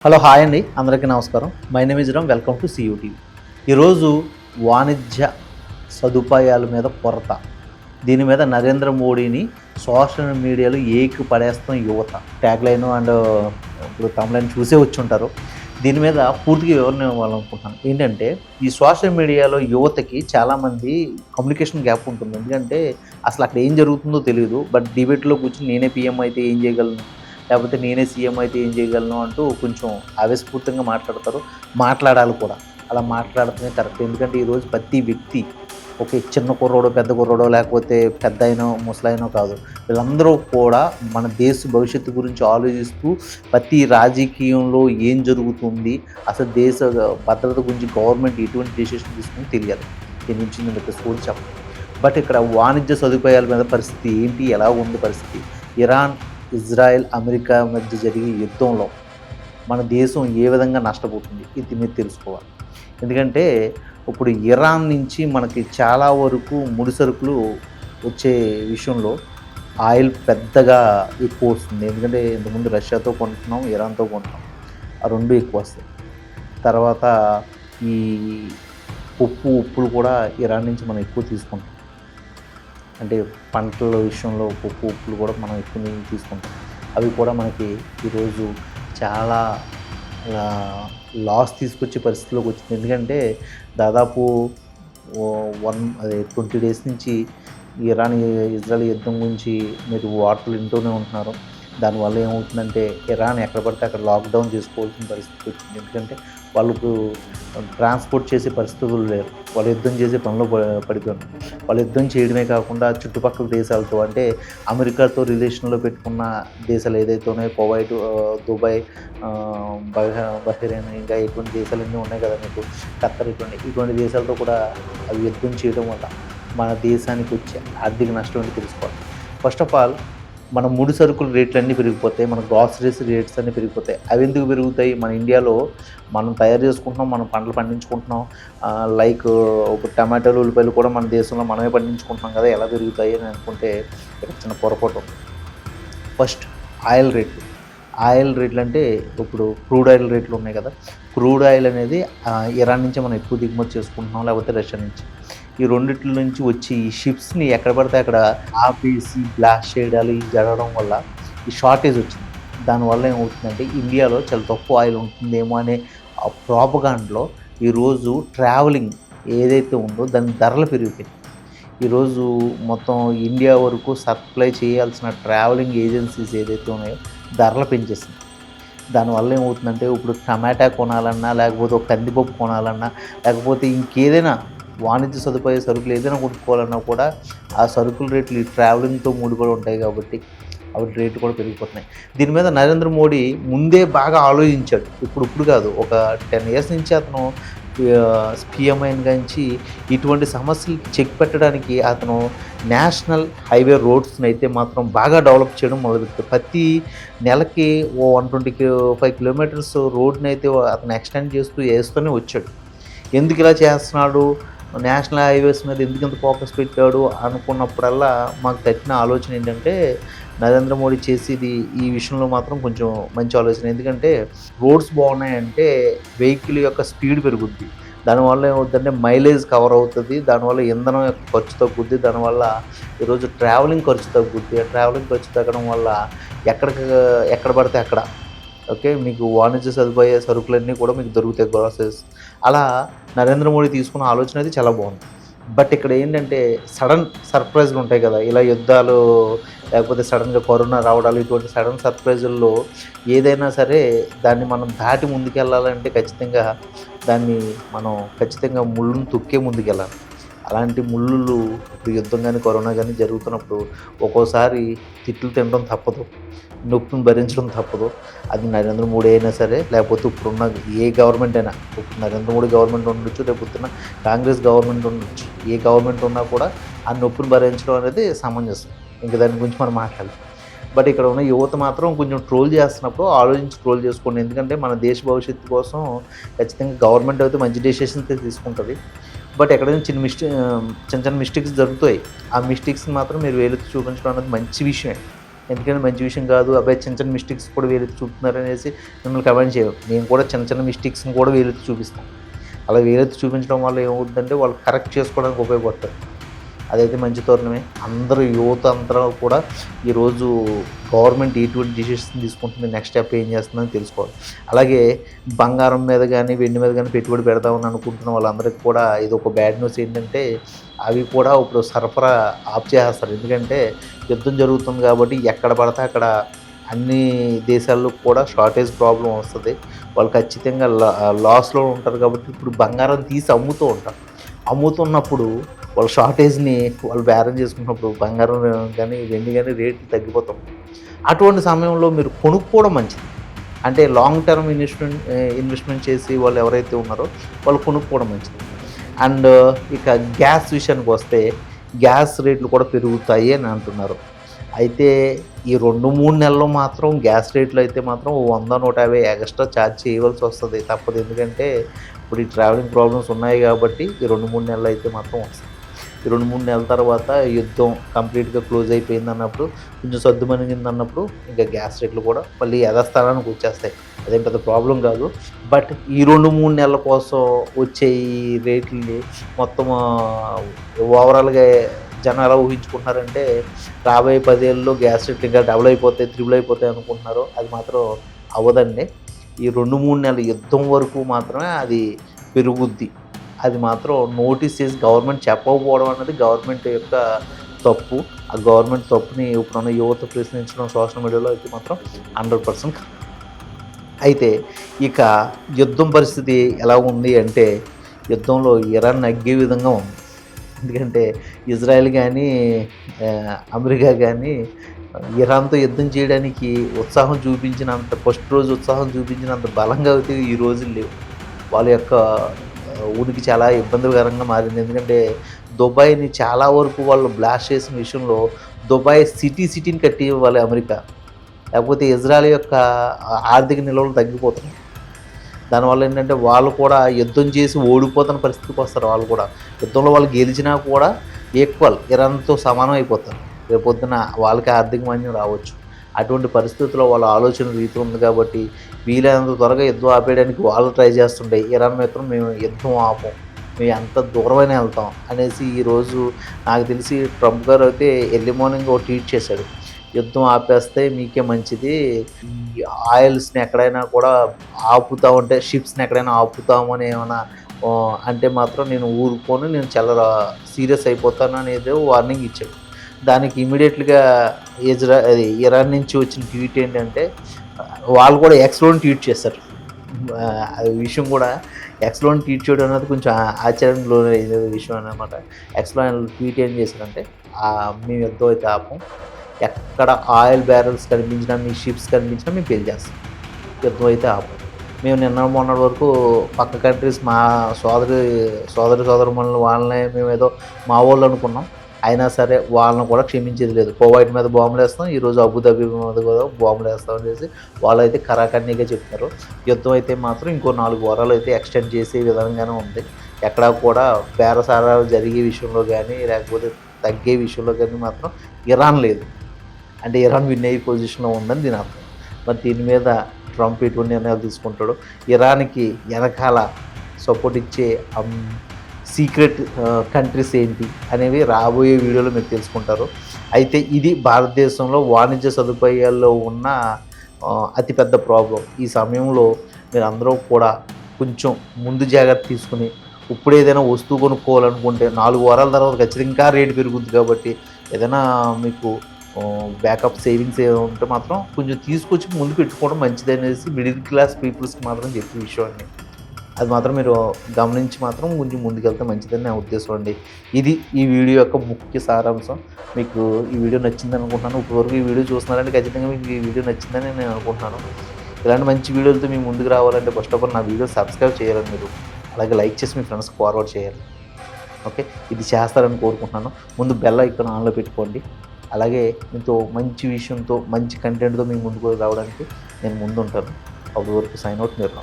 Hello hi అండి, అందరికీ నమస్కారం. My name is Ram. Welcome to CUTV. ఈరోజు వాణిజ్య సదుపాయాల మీద కొరత, దీని మీద నరేంద్ర మోడీని సోషల్ మీడియాలో ఏకి పడేస్తాం యువత ట్యాగ్ లైన్ అండ్ ఇప్పుడు తమిళని చూసే వచ్చి ఉంటారు. దీని మీద పూర్తిగా వివరణ ఇవ్వాలనుకుంటున్నాను. ఏంటంటే ఈ సోషల్ మీడియాలో యువతకి చాలామంది కమ్యూనికేషన్ గ్యాప్ ఉంటుంది. ఎందుకంటే అసలు అక్కడ ఏం జరుగుతుందో తెలియదు. బట్ డిబేట్లో కూర్చొని నేనే పీఎం అయితే ఏం చేయగలను, లేకపోతే నేనే సీఎం అయితే ఏం చేయగలను అంటూ కొంచెం ఆవేశపూరితంగా మాట్లాడతారు. మాట్లాడాలి కూడా. అలా మాట్లాడటమే కరెక్ట్. ఎందుకంటే ఈరోజు ప్రతి వ్యక్తి ఒక చిన్న కుర్రోడో పెద్ద కుర్రోడో లేకపోతే పెద్ద అయినో ముసలైనో కాదు, వీళ్ళందరూ కూడా మన దేశ భవిష్యత్తు గురించి ఆలోచిస్తూ ప్రతి రాజకీయంలో ఏం జరుగుతుంది, అసలు దేశ భద్రత గురించి గవర్నమెంట్ ఎటువంటి డెసిషన్ తీసుకుని తెలియాలి. దీని నుంచి నేను స్కూల్ చెప్పను. బట్ ఇక్కడ వాణిజ్య సదుపాయాల మీద పరిస్థితి ఏంటి, ఎలా ఉంది పరిస్థితి? ఇరాన్, ఇజ్రాయెల్, అమెరికా మధ్య జరిగే యుద్ధంలో మన దేశం ఏ విధంగా నష్టపోతుంది, ఇది మీరు తెలుసుకోవాలి. ఎందుకంటే ఇప్పుడు ఇరాన్ నుంచి మనకి చాలా వరకు ముడి సరుకులు వచ్చే విషయంలో ఆయిల్ పెద్దగా ఎక్కువ వస్తుంది. ఎందుకంటే ఇంతకుముందు రష్యాతో కొంటున్నాం, ఇరాన్తో కొంటున్నాం, ఆ రెండు ఎక్కువ వస్తాయి. తర్వాత ఈ ఉప్పులు కూడా ఇరాన్ నుంచి మనం ఎక్కువ తీసుకుంటాం. అంటే పంటల విషయంలో ఉప్పులు కూడా మనం ఎక్కువ తీసుకుంటాం. అవి కూడా మనకి ఈరోజు చాలా లాస్ తీసుకొచ్చే పరిస్థితిలోకి వచ్చింది. ఎందుకంటే దాదాపు 20 డేస్ నుంచి ఇరాన్ ఇజ్రాయెల్ యుద్ధం గురించి మీరు వార్తలు వింటూనే ఉంటున్నారు. దానివల్ల ఏమవుతుందంటే ఇరాన్ ఎక్కడ పడితే అక్కడ లాక్డౌన్ చేసుకోవాల్సిన పరిస్థితి వచ్చింది. ఎందుకంటే వాళ్ళకు ట్రాన్స్పోర్ట్ చేసే పరిస్థితులు లేరు. వాళ్ళు యుద్ధం చేసే పనిలో పడిపోయారు. వాళ్ళు యుద్ధం చేయడమే కాకుండా చుట్టుపక్కల దేశాలతో, అంటే అమెరికాతో రిలేషన్లో పెట్టుకున్న దేశాలు ఏదైతే ఉన్నాయో, కువైట్, దుబాయ్, బహ్రెయిన్, ఇంకా ఇటువంటి దేశాలన్నీ ఉన్నాయి కదా మీకు, ఖత్తర్, ఇటువంటి దేశాలతో కూడా అవి యుద్ధం చేయడం వల్ల మన దేశానికి వచ్చే ఆర్థిక నష్టం ఏంటి తెలుసుకోవాలి. ఫస్ట్ ఆఫ్ ఆల్ మన ముడి సరుకుల రేట్లు అన్నీ పెరిగిపోతాయి, మన గ్రాసరీస్ రేట్స్ అన్నీ పెరిగిపోతాయి. అవి ఎందుకు పెరుగుతాయి? మన ఇండియాలో మనం తయారు చేసుకుంటున్నాం, మనం పంటలు పండించుకుంటున్నాం. లైక్ ఒక టమాటాలు, ఉల్లిపాయలు కూడా మన దేశంలో మనమే పండించుకుంటున్నాం కదా, ఎలా పెరుగుతాయి అని అనుకుంటే ఇక్కడ చిన్న పొరపాటు. ఫస్ట్ ఆయిల్ రేట్లు అంటే ఇప్పుడు క్రూడ్ ఆయిల్ రేట్లు ఉన్నాయి కదా, క్రూడ్ ఆయిల్ అనేది ఇరాన్ నుంచి మనం ఎక్కువ దిగుమతి చేసుకుంటున్నాం, లేకపోతే రష్యా నుంచి. ఈ రెండిట్ల నుంచి వచ్చి ఈ షిప్స్ని ఎక్కడ పడితే అక్కడ ఆపేసి బ్లాస్ట్ చేయడాలు ఇవి జరగడం వల్ల ఈ షార్టేజ్ వచ్చింది. దానివల్ల ఏమవుతుందంటే ఇండియాలో చాలా తక్కువ ఆయిల్ ఉంటుందేమో అనే ఆ ప్రాపగాండ్లో ఈరోజు ట్రావెలింగ్ ఏదైతే ఉందో దాని ధరలు పెరిగిపోయింది. ఈరోజు మొత్తం ఇండియా వరకు సప్లై చేయాల్సిన ట్రావెలింగ్ ఏజెన్సీస్ ఏదైతే ఉన్నాయో ధరలు పెంచేసింది. దానివల్ల ఏమవుతుందంటే ఇప్పుడు టమాటా కొనాలన్నా, లేకపోతే ఒక కందిపప్పు కొనాలన్నా, లేకపోతే ఇంకేదైనా వాణిజ్య సదుపాయ సరుకులు ఏదైనా కొనుక్కోవాలన్నా కూడా ఆ సరుకుల రేట్లు ఈ ట్రావెలింగ్తో ముడిపడి ఉంటాయి కాబట్టి అవి రేట్లు కూడా పెరిగిపోతున్నాయి. దీని మీద నరేంద్ర మోడీ ముందే బాగా ఆలోచించాడు. ఇప్పుడు కాదు, ఒక 10 years నుంచి అతను పిఎం అయిన నుంచి ఇటువంటి సమస్యలు చెక్ పెట్టడానికి అతను నేషనల్ హైవే రోడ్స్ని అయితే మాత్రం బాగా డెవలప్ చేయడం మొదలుపెట్టాడు. ప్రతి నెలకి 125 kilometers రోడ్ని అయితే అతను ఎక్స్టెండ్ వేస్తూనే వచ్చాడు. ఎందుకు ఇలా చేస్తున్నాడు, నేషనల్ హైవేస్ మీద ఎందుకు ఇంత ఫోకస్ పెట్టాడు అనుకున్నప్పుడల్లా మాకు తట్టిన ఆలోచన ఏంటంటే నరేంద్ర మోడీ చేసేది ఈ విషయంలో మాత్రం కొంచెం మంచి ఆలోచన. ఎందుకంటే రోడ్స్ బాగున్నాయంటే వెహికల్ యొక్క స్పీడ్ పెరుగుద్ది, దానివల్ల ఏమవుతుందంటే మైలేజ్ కవర్ అవుతుంది, దానివల్ల ఇంధనం యొక్క ఖర్చు తగ్గుద్ది, దానివల్ల ఈరోజు ట్రావెలింగ్ ఖర్చు తగ్గుద్ది. ఆ ట్రావెలింగ్ ఖర్చు తగ్గడం వల్ల ఎక్కడ పడితే అక్కడ మీకు వాణిజ్య సదుపాయ సరుకులన్నీ కూడా మీకు దొరుకుతాయి, గ్రాసరీస్. అలా నరేంద్ర మోడీ తీసుకున్న ఆలోచన అయితే చాలా బాగుంది. బట్ ఇక్కడ ఏంటంటే సడన్ సర్ప్రైజ్లు ఉంటాయి కదా, ఇలా యుద్ధాలు లేకపోతే సడన్గా కరోనా రావడాలు, ఇటువంటి సడన్ సర్ప్రైజుల్లో ఏదైనా సరే దాన్ని మనం దాటి ముందుకెళ్ళాలంటే ఖచ్చితంగా ముళ్ళును తొక్కే ముందుకెళ్ళాలి. అలాంటి ముళ్ళు ఇప్పుడు యుద్ధం కానీ కరోనా కానీ జరుగుతున్నప్పుడు ఒక్కోసారి తిట్లు తినడం తప్పదు, నొప్పిని భరించడం తప్పదు. అది నరేంద్ర మోడీ అయినా సరే, లేకపోతే ఇప్పుడున్న ఏ గవర్నమెంట్ అయినా, ఇప్పుడు నరేంద్ర మోడీ గవర్నమెంట్ ఉండొచ్చు, రేపు కాంగ్రెస్ గవర్నమెంట్ ఉండొచ్చు, ఏ గవర్నమెంట్ ఉన్నా కూడా ఆ నొప్పిని భరించడం అనేది సమంజసం. ఇంకా దాని గురించి మనం మాట్లాడాలి. బట్ ఇక్కడ ఉన్న యువత మాత్రం కొంచెం ట్రోల్ చేస్తున్నప్పుడు ఆలోచించి ట్రోల్ చేసుకోండి. ఎందుకంటే మన దేశ భవిష్యత్తు కోసం ఖచ్చితంగా గవర్నమెంట్ అయితే మంచి డెసిషన్స్ తీసుకుంటుంది. బట్ ఎక్కడైనా చిన్న చిన్న మిస్టేక్స్ జరుగుతాయి. ఆ మిస్టేక్స్ని మాత్రం మీరు వేలెత్తి చూపించడం అనేది మంచి విషయమే. ఎందుకంటే మంచి విషయం కాదు, అబ్బాయి చిన్న చిన్న మిస్టేక్స్ కూడా వేలెత్తి చూపుతున్నారు అనేసి మిమ్మల్ని కమెంట్ చేయరు. నేను కూడా చిన్న చిన్న మిస్టేక్స్ని కూడా వేలెత్తి చూపిస్తాను. అలా వేలెత్తి చూపించడం వల్ల ఏమవుతుందంటే వాళ్ళు కరెక్ట్ చేసుకోవడానికి ఉపయోగపడతారు. అదైతే మంచి తరుణమే. అందరూ యువత అందరూ కూడా ఈరోజు గవర్నమెంట్ ఎటువంటి డిసిషన్ తీసుకుంటుంది, నెక్స్ట్ స్టెప్ ఏం చేస్తుందని తెలుసుకోవాలి. అలాగే బంగారం మీద కానీ వెండి మీద కానీ పెట్టుబడి పెడదామని అనుకుంటున్న వాళ్ళందరికీ కూడా ఇది ఒక బ్యాడ్ న్యూస్ ఏంటంటే అవి కూడా ఇప్పుడు సరఫరా ఆఫ్ చేసేస్తారు. ఎందుకంటే యుద్ధం జరుగుతుంది కాబట్టి ఎక్కడ పడితే అక్కడ అన్ని దేశాల్లో కూడా షార్టేజ్ ప్రాబ్లం వస్తుంది. వాళ్ళు ఖచ్చితంగా లాస్లో ఉంటారు కాబట్టి ఇప్పుడు బంగారం తీసి అమ్ముతూ ఉంటారు. అమ్ముతున్నప్పుడు వాళ్ళ షార్టేజ్ని వాళ్ళు బేరం చేసుకున్నప్పుడు బంగారం కానీ వెండి కానీ రేట్లు తగ్గిపోతాం. అటువంటి సమయంలో మీరు కొనుక్కోవడం మంచిది. అంటే లాంగ్ టర్మ్ ఇన్వెస్ట్మెంట్ చేసి వాళ్ళు ఎవరైతే ఉన్నారో వాళ్ళు కొనుక్కోవడం మంచిది. అండ్ ఇక గ్యాస్ విషయానికి వస్తే గ్యాస్ రేట్లు కూడా పెరుగుతాయి అని అంటున్నారు. అయితే ఈ 2-3 నెలల్లో మాత్రం గ్యాస్ రేట్లు అయితే మాత్రం 100-150 ఎక్స్ట్రా ఛార్జ్ చేయవలసి వస్తుంది, తప్పదు. ఎందుకంటే ఇప్పుడు ఈ ట్రావెలింగ్ ప్రాబ్లమ్స్ ఉన్నాయి కాబట్టి ఈ 2-3 నెలలు అయితే మాత్రం వస్తుంది. ఈ 2-3 నెలల తర్వాత యుద్ధం కంప్లీట్గా క్లోజ్ అయిపోయింది అన్నప్పుడు, కొంచెం సర్దుమణిగింది అన్నప్పుడు ఇంకా గ్యాస్ రేట్లు కూడా మళ్ళీ యథాస్థానానికి వచ్చేస్తాయి. అదేం పెద్ద ప్రాబ్లం కాదు. బట్ ఈ 2-3 నెలల కోసం వచ్చే ఈ రేట్లని మొత్తం ఓవరాల్గా జనం ఎలా ఊహించుకుంటున్నారంటే రాబోయే 10 ఏళ్ళలో గ్యాస్ రేట్లు ఇంకా డబుల్ అయిపోతాయి, త్రిబుల్ అయిపోతాయి అనుకుంటున్నారు. అది మాత్రం అవ్వదండి. ఈ 2-3 నెలల యుద్ధం వరకు మాత్రమే అది పెరుగుద్ది. అది మాత్రం నోటీస్ చేసి గవర్నమెంట్ చెప్పకపోవడం అన్నది గవర్నమెంట్ యొక్క తప్పు. ఆ గవర్నమెంట్ తప్పుని ఇప్పుడున్న యువత ప్రశ్నించడం సోషల్ మీడియాలో అయితే మాత్రం 100% అయితే ఇక యుద్ధం పరిస్థితి ఎలా ఉంది అంటే యుద్ధంలో ఇరాన్ నగ్గే విధంగా ఉంది. ఎందుకంటే ఇజ్రాయెల్ కానీ అమెరికా కానీ ఇరాన్తో యుద్ధం చేయడానికి ఉత్సాహం చూపించినంత, ఫస్ట్ రోజు ఉత్సాహం చూపించినంత బలంగా అయితే ఈ రోజులు లేవు. వాళ్ళ యొక్క ఉనికి చాలా ఇబ్బందికరంగా మారింది. ఎందుకంటే దుబాయ్ని చాలా వరకు వాళ్ళు బ్లాస్ట్ చేసిన విషయంలో దుబాయ్ సిటీని కట్టి ఇవ్వాలి అమెరికా, లేకపోతే ఇజ్రాయెల్ యొక్క ఆర్థిక నిల్వలు తగ్గిపోతున్నాయి. దానివల్ల ఏంటంటే వాళ్ళు కూడా యుద్ధం చేసి ఓడిపోతున్న పరిస్థితికి వస్తారు. వాళ్ళు కూడా యుద్ధంలో వాళ్ళు గెలిచినా కూడా ఈక్వల్ ఇరాన్తో సమానం అయిపోతారు. రేపొద్దున వాళ్ళకి ఆర్థిక మాన్యం రావచ్చు. అటువంటి పరిస్థితుల్లో వాళ్ళ ఆలోచన రీతి ఉంది కాబట్టి వీలైనంత త్వరగా యుద్ధం ఆపేయడానికి వాళ్ళు ట్రై చేస్తుంటే ఇరాన్ మాత్రం మేము యుద్ధం ఆపం, మేము ఎంత దూరమైనా వెళ్తాం అనేసి ఈరోజు నాకు తెలిసి ట్రంప్ గారు అయితే ఎర్లీ మార్నింగ్ ఒక ట్వీట్ చేశాడు. యుద్ధం ఆపేస్తే మీకే మంచిది, ఈ ఆయిల్స్ని ఎక్కడైనా కూడా ఆపుతా ఉంటే షిప్స్ని ఎక్కడైనా ఆపుతామని ఏమైనా అంటే మాత్రం నేను ఊరుకొని నేను చాలా సీరియస్ అయిపోతాను అనేది వార్నింగ్ ఇచ్చాడు. దానికి ఇమీడియట్గా ఇరాన్ నుంచి వచ్చిన ట్వీట్ ఏంటంటే వాళ్ళు కూడా ఎక్స్లో ట్వీట్ చేస్తారు. అది విషయం కూడా ఎక్స్లో ట్వీట్ చేయడం అనేది కొంచెం ఆశ్చర్యంలో విషయం అన్నమాట. ఎక్స్లో ట్వీట్ ఏం చేశారంటే మేము యుద్ధం అయితే ఆపం, ఎక్కడ ఆయిల్ బ్యారల్స్ కనిపించినా మీ షిప్స్ కనిపించినా మేము పెళ్లి చేస్తాం, యుద్ధం అయితే ఆపం. మేము నిన్న మొన్నటి వరకు పక్క కంట్రీస్ మా సోదరుమణులు వాళ్ళనే మేము ఏదో మా వాళ్ళు అనుకున్నాం, అయినా సరే వాళ్ళని కూడా క్షమించేది లేదు. కువైట్ మీద బాంబులు వేస్తాం, ఈరోజు అబుదాబి మీద కూడా బాంబులు వేస్తాం అనేసి వాళ్ళు అయితే కరాఖండిగా చెప్తున్నారు. యుద్ధం అయితే మాత్రం ఇంకో 4 వారాలు అయితే ఎక్స్టెండ్ చేసే విధంగానే ఉంది. ఎక్కడా కూడా బేరసారాలు జరిగే విషయంలో కానీ లేకపోతే తగ్గే విషయంలో కానీ మాత్రం ఇరాన్ లేదు. అంటే ఇరాన్ విన్ అయ్యే పొజిషన్లో ఉందని దీని అర్థం. మరి దీని మీద ట్రంప్ ఎటువంటి నిర్ణయాలు తీసుకుంటాడు, ఇరాన్కి వెనకాల సపోర్ట్ ఇచ్చే సీక్రెట్ కంట్రీస్ ఏంటి అనేవి రాబోయే వీడియోలో మీరు తెలుసుకుంటారు. అయితే ఇది భారతదేశంలో వాణిజ్య సదుపాయాల్లో ఉన్న అతిపెద్ద ప్రాబ్లం. ఈ సమయంలో మీరు అందరూ కూడా కొంచెం ముందు జాగ్రత్త తీసుకుని ఇప్పుడు ఏదైనా వస్తువు కొనుక్కోవాలనుకుంటే 4 వారాల తర్వాత ఖచ్చితంగా రేటు పెరుగుద్ది కాబట్టి ఏదైనా మీకు బ్యాకప్ సేవింగ్స్ ఏదో ఉంటే మాత్రం కొంచెం తీసుకొచ్చి ముందు పెట్టుకోవడం మంచిది అనేసి మిడిల్ క్లాస్ పీపుల్స్కి మాత్రం చెప్పే విషయం అండి. అది మాత్రం మీరు గమనించి మాత్రం కొంచెం ముందుకెళ్తే మంచిదని నా ఉద్దేశం అండి. ఇది ఈ వీడియో యొక్క ముఖ్య సారాంశం. మీకు ఈ వీడియో నచ్చిందని అనుకుంటున్నాను. ఇప్పటివరకు ఈ వీడియో చూస్తున్నారంటే ఖచ్చితంగా మీకు ఈ వీడియో నచ్చిందని నేను అనుకుంటున్నాను. ఇలాంటి మంచి వీడియోలతో మీ ముందుకు రావాలంటే ఫస్ట్ ఆఫ్ ఆల్ నా వీడియో సబ్స్క్రైబ్ చేయాలి మీరు, అలాగే లైక్ చేసి మీ ఫ్రెండ్స్కి ఫార్వర్డ్ చేయాలి. ఓకే, ఇది చేస్తారని కోరుకుంటున్నాను. ముందు బెల్ ఐకాన్ ఆన్లో పెట్టుకోండి. అలాగే మీతో మంచి విషయంతో మంచి కంటెంట్తో మీ ముందుకు రావడానికి నేను ముందుంటాను. అప్పటి వరకు సైన్ అవుట్ మీరు.